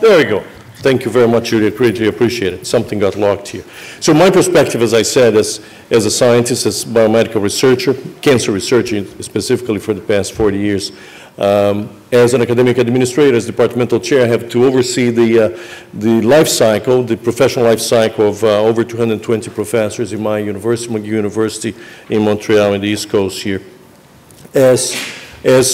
There we go. Thank you very much, Julia. Greatly appreciate it. Something got locked here. So my perspective, as I said, as a scientist, as biomedical researcher, cancer researcher specifically for the past 40 years, as an academic administrator, as departmental chair, I have to oversee the life cycle, the professional life cycle of over 220 professors in my university, McGill University in Montreal in the East Coast here. As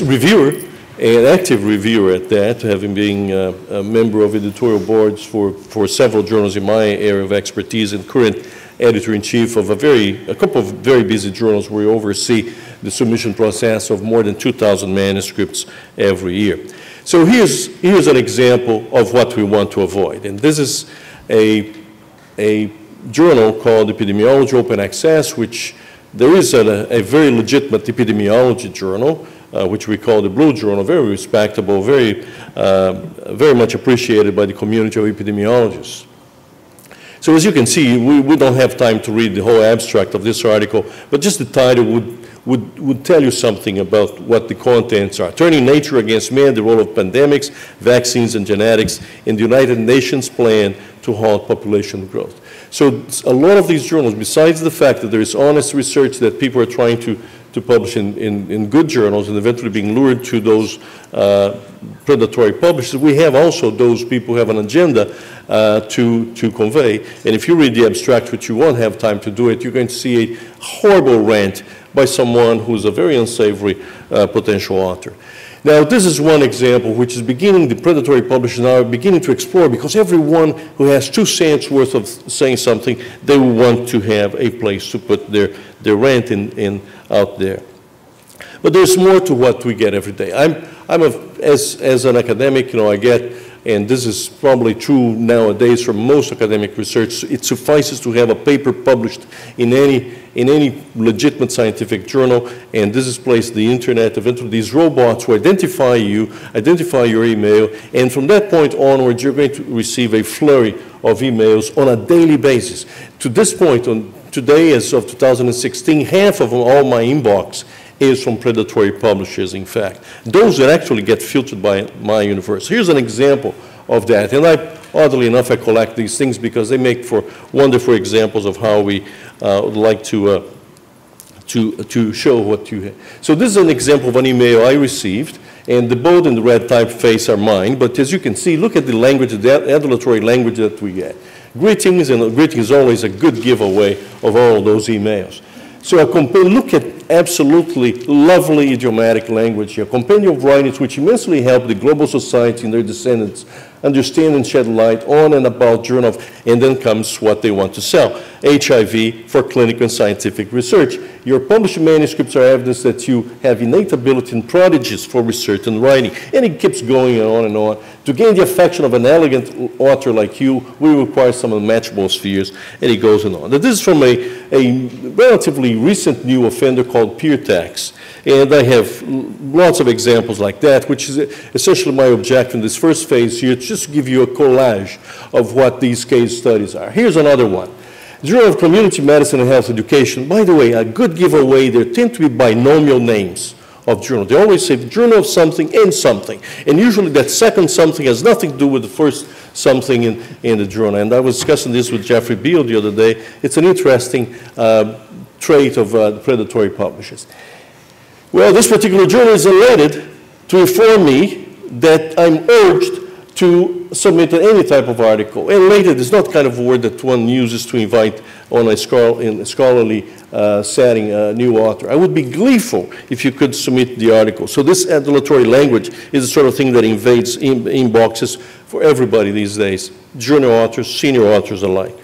reviewer, an active reviewer at that, having been a member of editorial boards for several journals in my area of expertise, and current editor-in-chief of a couple of very busy journals where we oversee the submission process of more than 2,000 manuscripts every year. So here's an example of what we want to avoid. And this is a journal called Epidemiology Open Access, which there is a very legitimate epidemiology journal, which we call the Blue Journal, very respectable, very much appreciated by the community of epidemiologists. So as you can see, we don't have time to read the whole abstract of this article, but just the title would tell you something about what the contents are. Turning Nature Against Man, the Role of Pandemics, Vaccines and Genetics in the United Nations Plan to Halt Population Growth. So a lot of these journals, besides the fact that there is honest research that people are trying to publish in good journals and eventually being lured to those predatory publishers, we have also those people who have an agenda to convey. And if you read the abstract, which you won't have time to do it, you're going to see a horrible rant by someone who's a very unsavory potential author. Now, this is one example which is the predatory publishers now are beginning to explore, because everyone who has 2 cents worth of saying something, they will want to have a place to put their rant in out there. But there's more to what we get every day. As an academic, I get, and this is probably true nowadays for most academic research, it suffices to have a paper published in any legitimate scientific journal, and this is placed the internet. Eventually these robots will identify you, identify your email, and from that point onwards you're going to receive a flurry of emails on a daily basis. To this point, today, as of 2016, half of all my inbox is from predatory publishers, in fact. Those that actually get filtered by my university. Here's an example of that. And oddly enough, I collect these things because they make for wonderful examples of how we would like to show what you have. So this is an example of an email I received, and the bold and the red typeface are mine. But as you can see, look at the language, the adulatory language that we get. Greetings, and greetings is always a good giveaway of all of those emails. So look at absolutely lovely idiomatic language here, a compendium of writings which immensely help the global society and their descendants understand and shed light on and about journal, and then comes what they want to sell. HIV for clinical and scientific research. Your published manuscripts are evidence that you have innate ability and prodigies for research and writing. And it keeps going on and on. To gain the affection of an elegant author like you, we require some unmatchable spheres, and it goes on. Now, this is from a relatively recent new offender called PeerTax. And I have lots of examples like that, which is essentially my objective in this first phase here, to just give you a collage of what these case studies are. Here's another one. Journal of Community Medicine and Health Education. By the way, a good giveaway, there tend to be binomial names of journal. They always say journal of something and something. And usually that second something has nothing to do with the first something in the journal. And I was discussing this with Jeffrey Beal the other day. It's an interesting trait of predatory publishers. Well, this particular journal is elated to inform me that I'm urged to submit any type of article. Elated is not kind of a word that one uses to invite on a scholarly setting a new author. I would be gleeful if you could submit the article. So this adulatory language is the sort of thing that invades inboxes for everybody these days, junior authors, senior authors alike.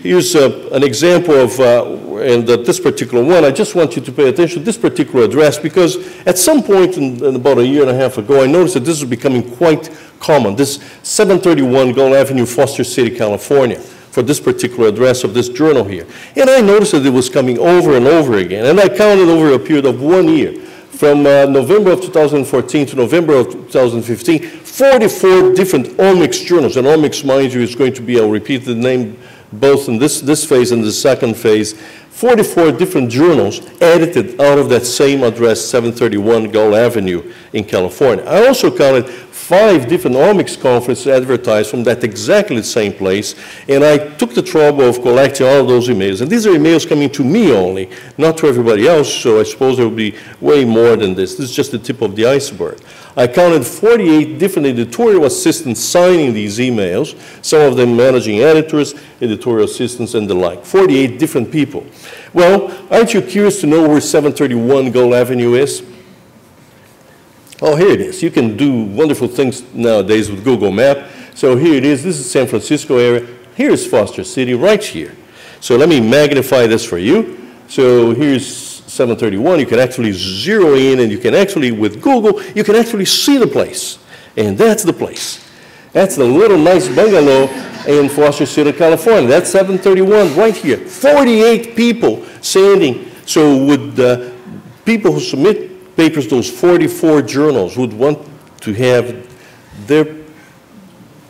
Here's an example of, this particular one, I just want you to pay attention to this particular address, because at some point in about a year and a half ago, I noticed that this was becoming quite common. This 731 Gull Avenue, Foster City, California, for this particular address of this journal here. And I noticed that it was coming over and over again, and I counted over a period of 1 year. From November of 2014 to November of 2015, 44 different omics journals. And omics, mind you, is going to be, I'll repeat the name both in this phase and the second phase, 44 different journals edited out of that same address, 731 Gull Avenue in California. I also counted 5 different omics conferences advertised from that exactly same place, and I took the trouble of collecting all of those emails. And these are emails coming to me only, not to everybody else, so I suppose there will be way more than this. This is just the tip of the iceberg. I counted 48 different editorial assistants signing these emails, some of them managing editors, editorial assistants, and the like. 48 different people. Well, aren't you curious to know where 731 Gull Avenue is? Oh, here it is. You can do wonderful things nowadays with Google Maps. So here it is. This is San Francisco area. Here's Foster City right here. So let me magnify this for you. So here's 731. You can actually zero in, and you can actually, with Google, you can actually see the place. And that's the place. That's the little nice bungalow in Foster City, California. That's 731 right here. 48 people standing. So would people who submit papers, those 44 journals, would want to have their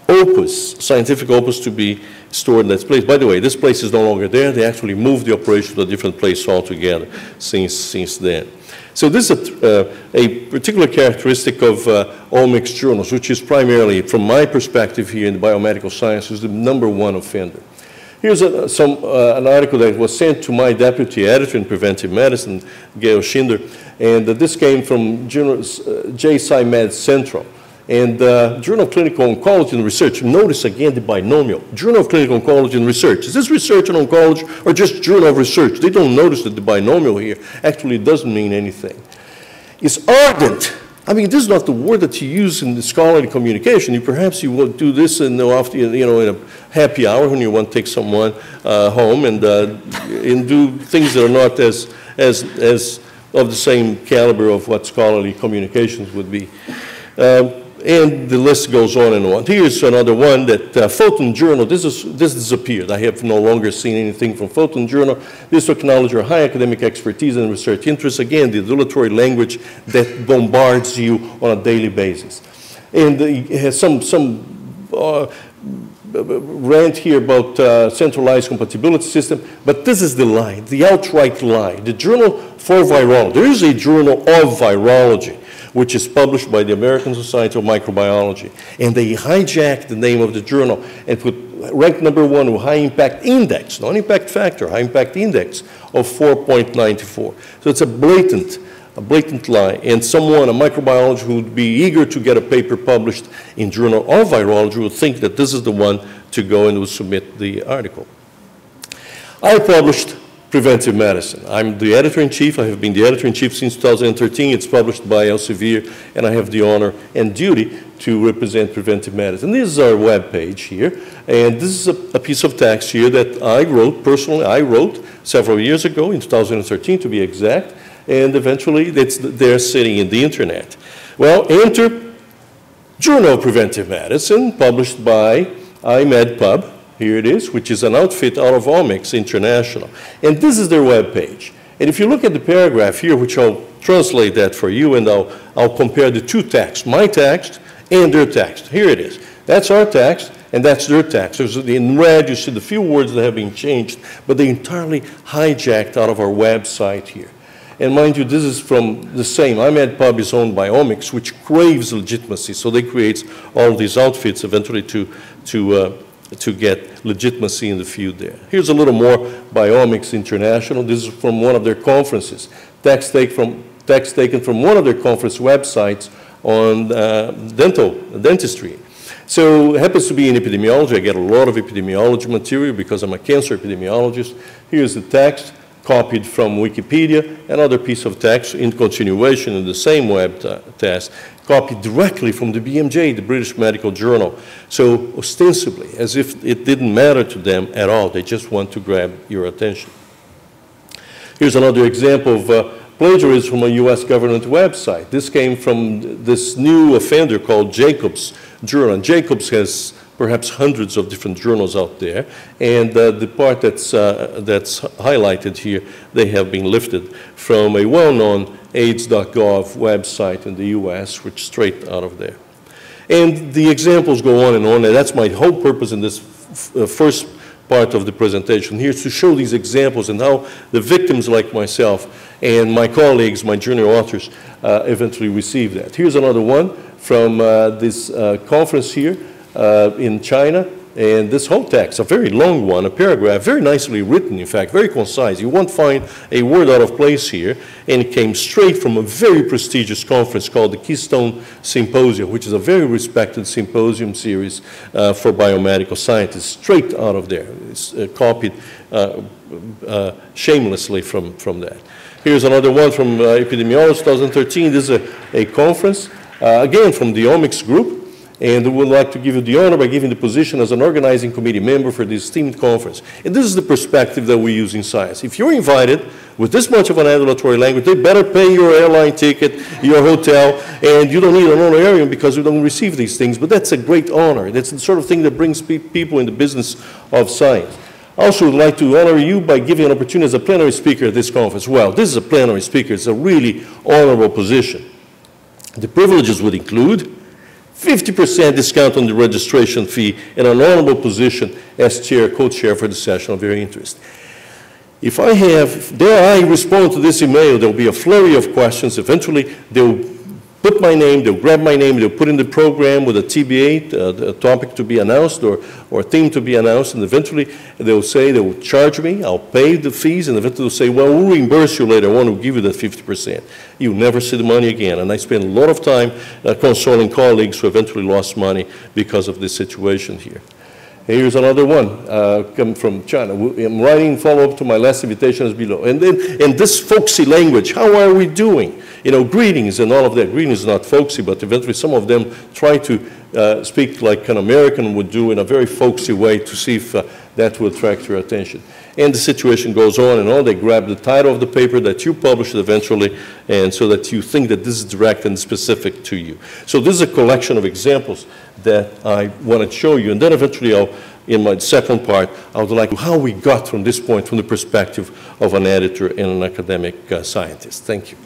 opus, scientific opus, to be stored in that place. By the way, this place is no longer there. They actually moved the operation to a different place altogether since then. So this is a particular characteristic of omics journals, which is primarily, from my perspective here in the biomedical sciences, the #1 offender. Here's an article that was sent to my deputy editor in preventive medicine, Gail Schinder, and this came from JSciMed Central. And Journal of Clinical Oncology and Research. Notice again the binomial. Journal of Clinical Oncology and Research. Is this research in oncology or just Journal of Research? They don't notice that the binomial here actually doesn't mean anything. It's ardent. I mean, this is not the word that you use in the scholarly communication. Perhaps you will do this in a happy hour when you want to take someone home and do things that are not as of the same caliber of what scholarly communications would be. And the list goes on and on. Here's another one that Photon Journal, this disappeared. I have no longer seen anything from Photon Journal. This acknowledges your high academic expertise and research interests. Again, the dilatory language that bombards you on a daily basis. And it has some rant here about centralized compatibility system, but this is the lie, the outright lie. The Journal for Virology, there is a Journal of Virology, which is published by the American Society of Microbiology. And they hijacked the name of the journal and put ranked #1 with high impact index, not impact factor, high impact index of 4.94. So it's a blatant lie. And someone, a microbiologist who would be eager to get a paper published in Journal of Virology would think that this is the one to go and would submit the article. I published Preventive Medicine. I'm the editor-in-chief. I have been the editor-in-chief since 2013. It's published by Elsevier, and I have the honor and duty to represent preventive medicine. This is our web page here, and this is a piece of text here that I wrote, personally. I wrote several years ago, in 2013 to be exact, and eventually they're sitting in the internet. Well, enter Journal of Preventive Medicine, published by iMedPub. Here it is, which is an outfit out of Omics International. And this is their web page. And if you look at the paragraph here, which I'll translate that for you, and I'll compare the two texts, my text and their text. Here it is. That's our text, and that's their text. In red, you see the few words that have been changed, but they entirely hijacked out of our website here. And mind you, this is from the same. iMedPub is owned by Omics, which craves legitimacy. So they create all these outfits eventually to get legitimacy in the field there. Here's a little more by Omics International. This is from one of their conferences. Text taken from one of their conference websites on dentistry. So it happens to be in epidemiology. I get a lot of epidemiology material because I'm a cancer epidemiologist. Here's the text copied from Wikipedia, another piece of text in continuation in the same web test, copied directly from the BMJ, the British Medical Journal. So ostensibly, as if it didn't matter to them at all, they just want to grab your attention. Here's another example of plagiarism from a US government website. This came from this new offender called Jacobs Journal. Jacobs has perhaps hundreds of different journals out there, and the part that's highlighted here, they have been lifted from a well-known AIDS.gov website in the US, which is straight out of there. And the examples go on, and that's my whole purpose in this first part of the presentation here, to show these examples and how the victims like myself and my colleagues, my junior authors, eventually receive that. Here's another one from this conference here in China. And this whole text, a very long one, a paragraph, very nicely written, in fact, very concise. You won't find a word out of place here. And it came straight from a very prestigious conference called the Keystone Symposium, which is a very respected symposium series for biomedical scientists, straight out of there. It's copied shamelessly from that. Here's another one from Epidemiology 2013. This is a conference, again, from the Omics group. And we would like to give you the honor by giving the position as an organizing committee member for this esteemed conference. And this is the perspective that we use in science. If you're invited with this much of an adulatory language, they better pay your airline ticket, your hotel, and you don't need an honorarium because you don't receive these things. But that's a great honor. That's the sort of thing that brings people in the business of science. I also would like to honor you by giving an opportunity as a plenary speaker at this conference. Well, this is a plenary speaker. It's a really honorable position. The privileges would include 50% discount on the registration fee, and an honorable position as chair, co-chair for the session of your interest. If I have, dare I respond to this email, there will be a flurry of questions. Eventually, they'll put my name, they'll grab my name, they'll put in the program with a TBA, a topic to be announced or a theme to be announced, and eventually they'll say, they'll charge me, I'll pay the fees, and eventually they'll say, well, we'll reimburse you later, I want to give you that 50%. You'll never see the money again. And I spent a lot of time consoling colleagues who eventually lost money because of this situation here. Here's another one come from China. I'm writing follow-up to my last invitation is below. And then in this folksy language, how are we doing? You know, greetings and all of that. Greetings is not folksy, but eventually some of them try to speak like an American would do in a very folksy way to see if that will attract your attention. And the situation goes on and on. They grab the title of the paper that you published eventually, and so that you think that this is direct and specific to you. So this is a collection of examples that I want to show you. And then eventually in my second part, I would like to how we got from this point from the perspective of an editor and an academic scientist. Thank you.